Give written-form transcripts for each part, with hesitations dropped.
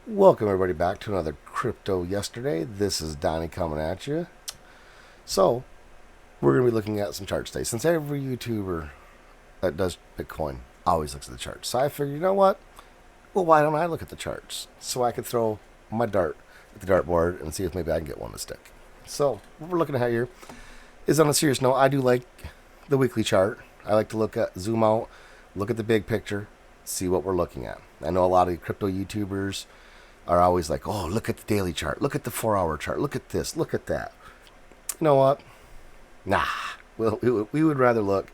Welcome everybody back to another Crypto Yesterday. This is Donnie coming at you. So, we're going to be looking at some charts today. Since every YouTuber that does Bitcoin always looks at the charts. So I figured, you know what? Well, why don't I look at the charts? So I could throw my dart at the dartboard and see if maybe I can get one to stick. So, what we're looking at here is, on a serious note, I do like the weekly chart. I like to zoom out, look at the big picture, see what we're looking at. I know a lot of crypto YouTubers are always like, oh, look at the daily chart, look at the 4 hour chart, look at this, look at that. You know what? Nah. Well, we would rather look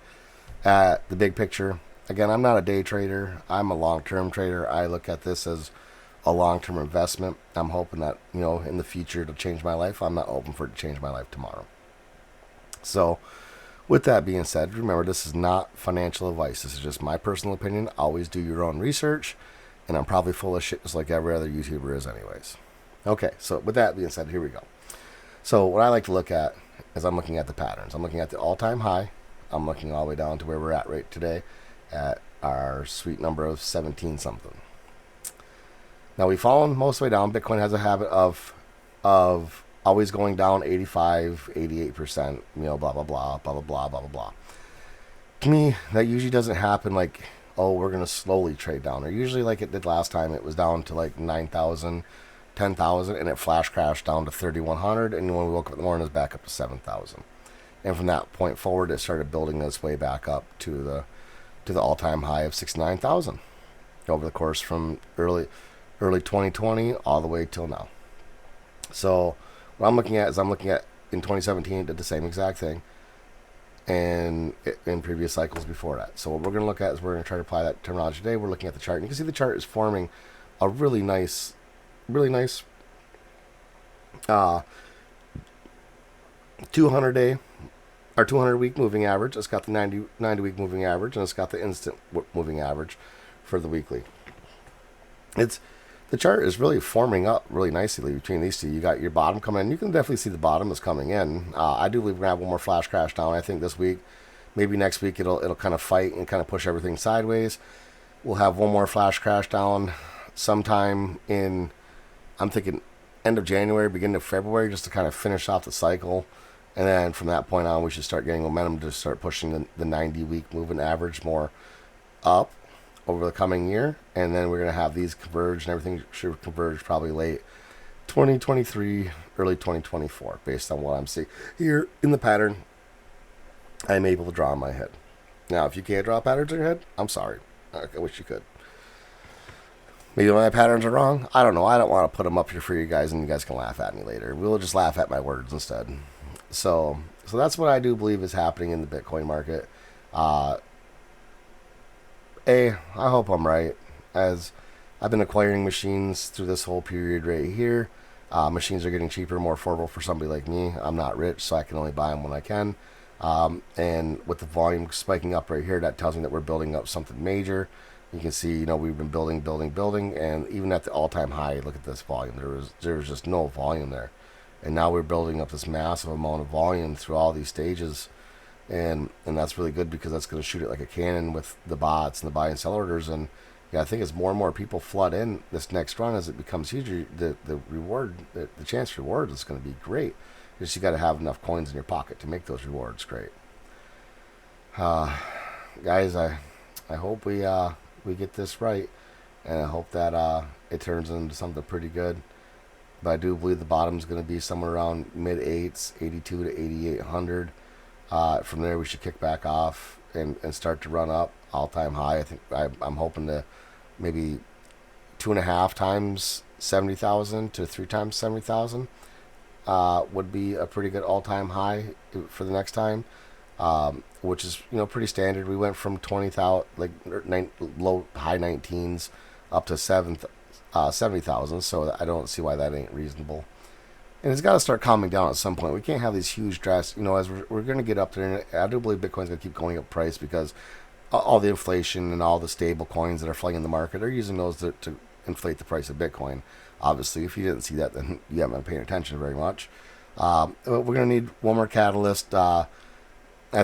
at the big picture. Again, I'm not a day trader. I'm a long-term trader. I look at this as a long-term investment. I'm hoping that, in the future it'll change my life. I'm not hoping for it to change my life tomorrow. So, with that being said, remember, this is not financial advice. This is just my personal opinion. Always do your own research. And I'm probably full of shit just like every other YouTuber is anyways. Okay, so with that being said, here we go. So what I like to look at is I'm looking at the patterns. I'm looking at the all-time high. I'm looking all the way down to where we're at right today at our sweet number of 17 something. Now we've fallen most of the way down. Bitcoin has a habit of always going down 85, 88%, blah, blah, blah, blah, blah, blah, blah, blah, blah. To me, that usually doesn't happen like, oh, we're going to slowly trade down. Or usually, like it did last time, it was down to like 9,000, 10,000, and it flash crashed down to 3,100. And when we woke up in the morning, it was back up to 7,000. And from that point forward, it started building its way back up to the all-time high of 69,000 over the course from early 2020 all the way till now. So what I'm looking at is in 2017, it did the same exact thing, and in previous cycles before that. So what we're going to look at is we're going to try to apply that terminology today. We're looking at the chart, and you can see the chart is forming a really nice 200-day or 200-week moving average. It's got the 90-week moving average, and it's got the instant moving average for the weekly. The chart is really forming up really nicely between these two. You got your bottom coming in. You can definitely see the bottom is coming in. I do believe we're going to have one more flash crash down. I think this week, maybe next week, it'll kind of fight and kind of push everything sideways. We'll have one more flash crash down sometime in, I'm thinking, end of January, beginning of February, just to kind of finish off the cycle. And then from that point on, we should start getting momentum to start pushing the 90-week moving average more up over the coming year. And then we're going to have these converge, and everything should converge probably late 2023, early 2024, based on what I'm seeing here in the pattern I'm able to draw in my head. Now, if you can't draw patterns in your head, I'm sorry. I wish you could. Maybe my patterns are wrong. I don't know. I don't want to put them up here for you guys, and you guys can laugh at me later. We'll just laugh at my words instead. So that's what I do believe is happening in the Bitcoin market. I hope I'm right, as I've been acquiring machines through this whole period right here. Machines are getting cheaper, more affordable for somebody like me. I'm not rich, so I can only buy them when I can. And with the volume spiking up right here, that tells me that we're building up something major. You can see, we've been building, and even at the all-time high, look at this volume. There was just no volume there. And now we're building up this massive amount of volume through all these stages. And that's really good, because that's going to shoot it like a cannon with the bots and the buy and sell orders. And I think as more and more people flood in this next run, as it becomes huge, the reward, the chance for rewards is going to be great. Just you got to have enough coins in your pocket to make those rewards great. Guys, I hope we get this right, and I hope that it turns into something pretty good. But I do believe the bottom is going to be somewhere around mid 8s, 82 to 8,800. From there, we should kick back off and start to run up all-time high. I think I'm hoping to maybe 2.5 times 70,000 to 3 times 70,000 would be a pretty good all-time high for the next time, which is pretty standard. We went from 20,000 low high 19s up to 70,000, so I don't see why that ain't reasonable. And it's got to start calming down at some point. We can't have these huge drastic, as we're going to get up there. And I do believe Bitcoin's going to keep going up price, because all the inflation and all the stable coins that are flying in the market are using those to inflate the price of Bitcoin. Obviously, if you didn't see that, then you haven't been paying attention very much. But we're going to need one more catalyst. I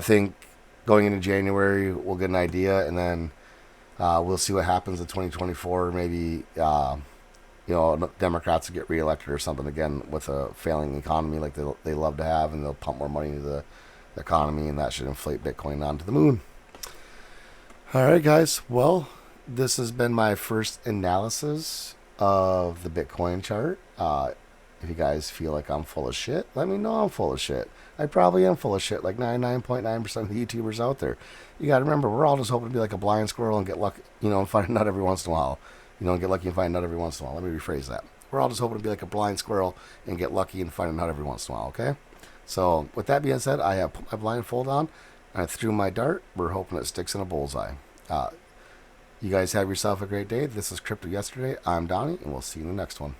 think going into January, we'll get an idea, and then we'll see what happens in 2024. Maybe Democrats will get reelected or something again with a failing economy like they love to have, and they'll pump more money into the economy, and that should inflate Bitcoin onto the moon. All right, guys. Well, this has been my first analysis of the Bitcoin chart. If you guys feel like I'm full of shit, let me know I'm full of shit. I probably am full of shit, like 99.9% of the YouTubers out there. You got to remember, we're all just hoping to be like a blind squirrel and get lucky, and find a nut every once in a while. Get lucky and find a nut every once in a while. Let me rephrase that. We're all just hoping to be like a blind squirrel and get lucky and find a nut every once in a while, okay? So, with that being said, I have put my blindfold on. I threw my dart. We're hoping it sticks in a bullseye. You guys have yourself a great day. This is Crypto Yesterday. I'm Donnie, and we'll see you in the next one.